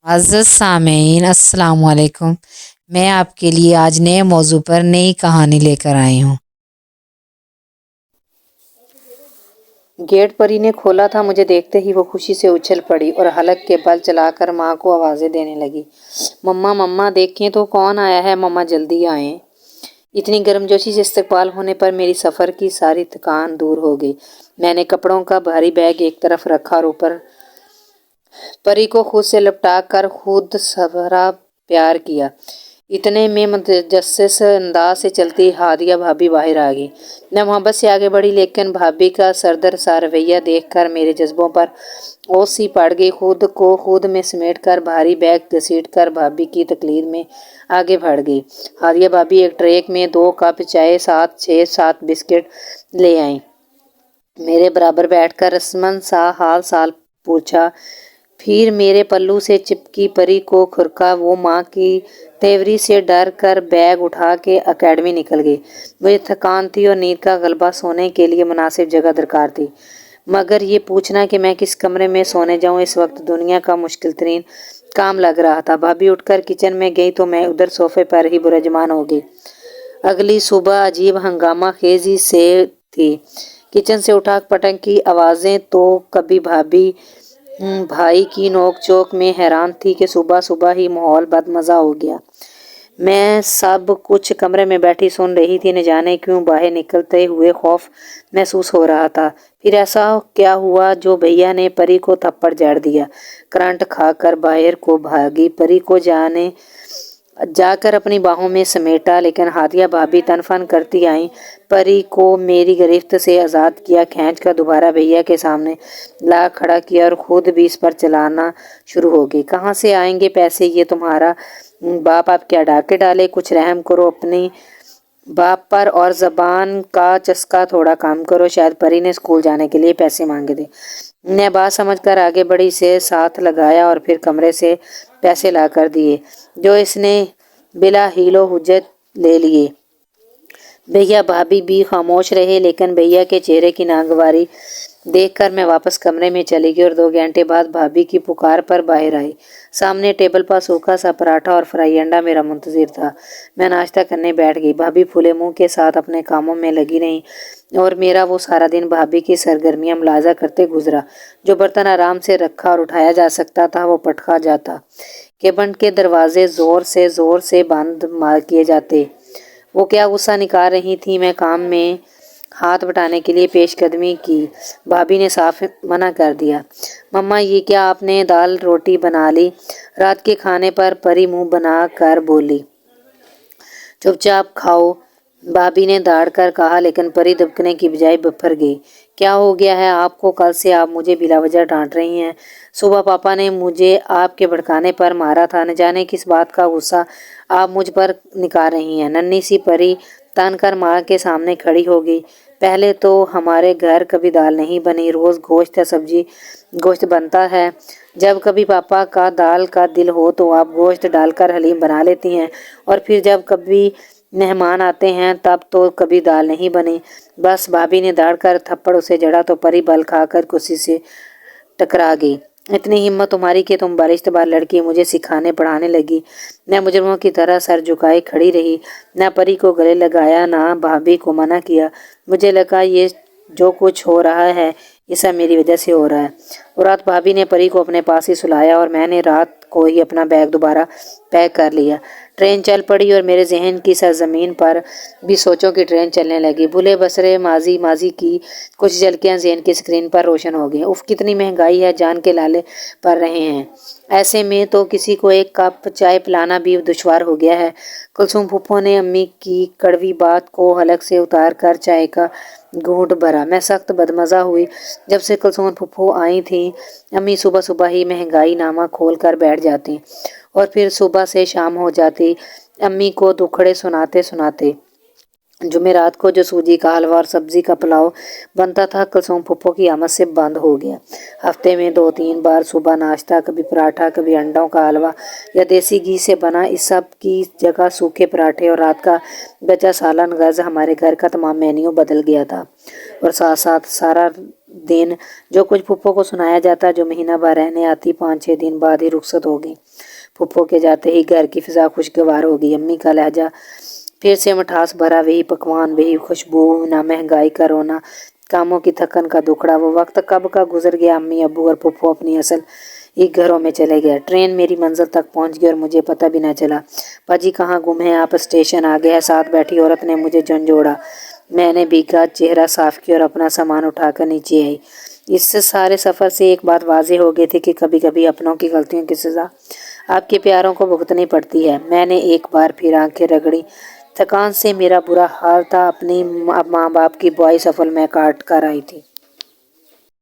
मुअज़्ज़ज़ सामीन अस्सलाम वालेकुम। मैं आपके लिए आज नए मौजू पर नई कहानी लेकर आई हूँ। गेट परी ने खोला था। मुझे देखते ही वो खुशी से उछल पड़ी और हलक के बल चलाकर माँ को आवाज़ें देने लगी। मम्मा मम्मा देखें तो कौन आया है, मम्मा जल्दी आएं। इतनी गर्मजोशी से इस्तकबाल होने पर मेरी सफ़र की सारी थकान दूर हो गई। मैंने कपड़ों का भारी बैग एक तरफ रखा और ऊपर परी को खुद से लपटा कर खुद सबरा प्यार किया। इतने में मुतजस्सिस अंदाज से चलती हादिया भाभी बाहर आ गई। मैं मोहब्बत से आगे बढ़ी, लेकिन भाभी का सरदर सा रवैया देख कर मेरे जज्बों पर ओस सी पड़ गई। खुद को खुद में समेट कर भारी बैग घसीट कर भाभी की तकलीद में आगे बढ़ गई। हादिया भाभी एक ट्रे में 2 कप चाय, 6-7 बिस्किट ले आई। मेरे बराबर बैठकर रस्मन सा हाल साल पूछा। फिर मेरे पल्लू से चिपकी परी को खुरका। वो माँ की तेवरी से डर कर बैग उठा के एकेडमी निकल गई। मुझे थकान थी और नींद का गलबा। सोने के लिए मुनासिब जगह दरकार थी, मगर ये पूछना कि मैं किस कमरे में सोने जाऊं इस वक्त दुनिया का मुश्किल तरीन काम लग रहा था। भाभी उठकर किचन में गई तो मैं उधर सोफे पर ही बुरजमान हो गई। अगली सुबह अजीब हंगामा खेजी से थी। किचन से उठाक पटक की आवाज़ें तो कभी भाभी भाई की नोक चोक में हैरान थी कि सुबह सुबह ही माहौल बदमज़ा हो गया। मैं सब कुछ कमरे में बैठी सुन रही थी। न जाने क्यों बाहर निकलते हुए खौफ महसूस हो रहा था। फिर ऐसा क्या हुआ जो भैया ने परी को थप्पड़ जड़ दिया। करंट खाकर बाहर को भागी। परी को जाकर अपनी बाहों में समेटा, लेकिन हादिया भाभी तनफन करती आई। परी को मेरी गिरफ्त से आज़ाद किया, खींच कर दोबारा भैया के सामने ला खड़ा किया और खुद भी इस पर चलाना शुरू हो गई। कहाँ से आएंगे पैसे, ये तुम्हारा बाप आप क्या डाके डाले, कुछ रहम करो अपनी बाप पर और ज़बान का चस्का थोड़ा काम करो। शायद परी ने स्कूल जाने के लिए पैसे मांगे थे। मैं बात समझकर आगे बढ़ी, से साथ लगाया और फिर कमरे से पैसे ला कर दिए, जो इसने बिला हीलो हुज्जत ले लिए। भैया भाभी भी खामोश रहे, लेकिन भैया के चेहरे की नागवारी देखकर मैं वापस कमरे में चली गई और 2 घंटे बाद भाभी की पुकार पर बाहर आई। सामने टेबल पर सूखा सा पराठा और फ्राई अंडा मेरा मुंतजिर था। मैं नाश्ता करने बैठ गई। भाभी फूले मुंह के साथ अपने कामों में लगी रही और मेरा वो सारा दिन भाभी की सरगर्मियां मुलाजा करते गुजरा। जो बर्तन आराम से रखा और उठाया जा सकता था वो पटका जाता। केबिन के दरवाजे जोर से बंद किए जाते। वो क्या गुस्सा निकाल रही थी। मैं काम में हाथ बटाने के लिए पेशकदमी की। भाभी ने साफ मना कर दिया। मम्मा ये क्या, आपने दाल रोटी बना ली? रात के खाने पर परी मुंह बना कर बोली। चुपचाप खाओ, भाभी ने दाड़ कर कहा, लेकिन परी दबकने की बजाय बफर गई। क्या हो गया है आपको? कल से आप मुझे बिलावजह डांट रही हैं। सुबह पापा ने मुझे आपके भड़काने पर मारा था। न जाने किस बात का गुस्सा आप मुझ पर निकाल रही हैं। नन्ही सी परी तान कर माँ के सामने खड़ी हो गई। पहले तो हमारे घर कभी दाल नहीं बनी, रोज़ गोश्त या सब्जी गोश्त बनता है। जब कभी पापा का दाल का दिल हो तो आप गोश्त डालकर हलीम बना लेती हैं, और फिर जब कभी मेहमान आते हैं तब तो कभी दाल नहीं बनी। बस भाभी ने दाड़ कर थप्पड़ उसे जड़ा तो परी बल खाकर कुर्सी से टकरा गई। इतनी हिम्मत तुम्हारी कि तुम बारिश्तबार लड़की मुझे सिखाने पढ़ाने लगी। मैं मुजरमों की तरह सर झुकाए खड़ी रही, न परी को गले लगाया ना भाभी को मना किया। मुझे लगा ये जो कुछ हो रहा है ये सब मेरी वजह से हो रहा है। और रात भाभी ने परी को अपने पास ही सुलाया और मैंने रात को ही अपना बैग दोबारा पैक कर लिया। ट्रेन चल पड़ी और मेरे जहन की सरजमीन पर भी सोचों की ट्रेन चलने लगी। भूले बसरे माजी की कुछ झलकियां जहन की स्क्रीन पर रोशन हो गई। उफ, कितनी महंगाई है, जान के लाले पड़ रहे हैं। ऐसे में तो किसी को एक कप चाय पिलाना भी दुश्वार हो गया है। कुलसुम फूफो ने अम्मी की कड़वी बात को हलक से उतार कर चाय का घूंट भरा। मैं सख्त बदमज़ा हुई। जब से कुलसुम फूफो आई थी, अम्मी सुबह सुबह ही महंगाई नामा खोल कर बैठ जाती और फिर सुबह से शाम हो जाती अम्मी को दुखड़े सुनाते सुनाते। जुमेरात को जो सूजी का हलवा और सब्जी का पुलाव बनता था, कुलसुम फूफो की आमद से बंद हो गया। हफ्ते में 2-3 बार सुबह नाश्ता, कभी पराठा, कभी अंडों का हलवा या देसी घी से बना, इस सब की जगह सूखे पराठे और रात का बचा सालन गर्ज हमारे घर का तमाम मेन्यू बदल गया था। और साथ साथ सारा दिन जो कुछ फूफो को सुनाया जाता, जो महीना भर रहने आती 5-6 दिन बाद ही रुखसत हो गई। फूफो के जाते ही घर की फिजा खुशगवार हो गई। अम्मी का लहजा फिर से मिठास भरा, वही पकवान, वही खुशबू, ना महंगाई का रोना, कामों की थकन का दुखड़ा। वो वक्त कब का गुजर गया। अम्मी, अब्बू और फूफो अपनी असल एक घरों में चले गए। ट्रेन मेरी मंजिल तक पहुंच गई और मुझे पता भी न चला। पाजी कहाँ गुम है, आप स्टेशन आ गए हैं। साथ बैठी औरत ने मुझे झंझोड़ा। मैंने भीगा चेहरा साफ किया और अपना सामान उठाकर नीचे आई। इस सारे सफ़र से एक बात वाज़ेह हो गई थी कि कभी कभी अपनों की गलतियों की सज़ा आपके प्यारों को भुगतनी पड़ती है। मैंने एक बार फिर आंखें रगड़ी। थकान से मेरा बुरा हाल था। अपनी माँ बाप की बुआई सफल मैं काट कर आई थी।